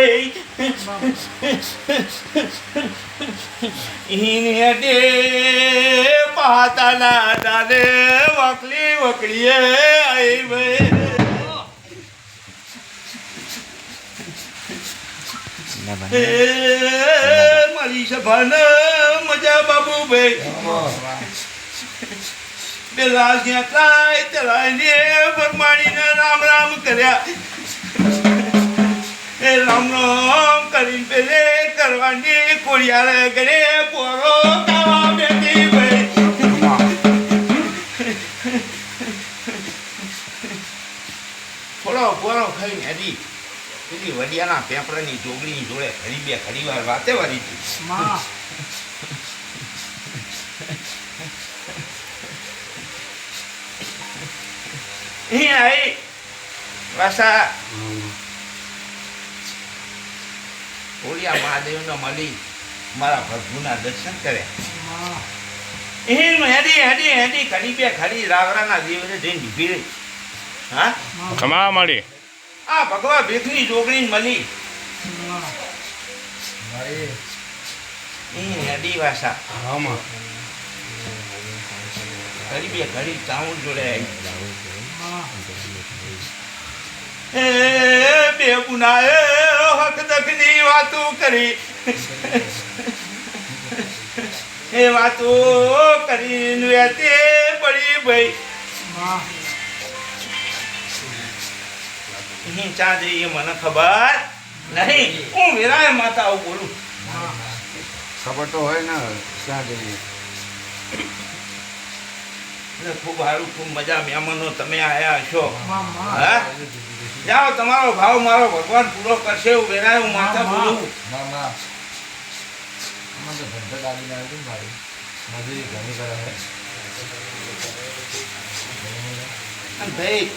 ભાઈ ઈનેડે પાતાના દાદે વકલી વકડીએ આઈ ભાઈ મારી સભાને મજા બાબુ ભાઈ પેલા જ્યાં કાંઈ ચલાવીને ભરમાણીને રામ રામ કર્યા એ રામ રામ કરીને પેલે કરવાની કોળિયાર ગળે પોરો તાવા બેઠી ભાઈ થોડો પોરો ખાઈને હજી પેલી વડિયાના પેપરની ચોગડીની જોડે ઘડી વાર વાતે વારી અહીં આવી વાસા ઓલિયા મહાદેવનો મળી મારા પ્રભુના દર્શન કર્યા હેડી ઘડી રાવરાના જીવને જઈને ઊભી રહી હા કમા મળી આ ભગવા ભેખની જોગણી મળી હેડી વાસા ઘડી ચાઉલ જોડે બે પુનાએ હક દખની વાતો કરી એ વાતો કરીને વેતે પડી ભાઈ ચા જઈએ મને ખબર નહીં હું વેરાય માતા આવું બોલું ખબર તો હોય ને ક્યાં જઈએ ખૂબ સારું ખૂબ મજા મહેમાનો તમે આયા છો હા જાઓ તમારો ભાવ મારો ભગવાન પૂરો કરશે એવું વેરાય હું માતા બોલું ભાઈ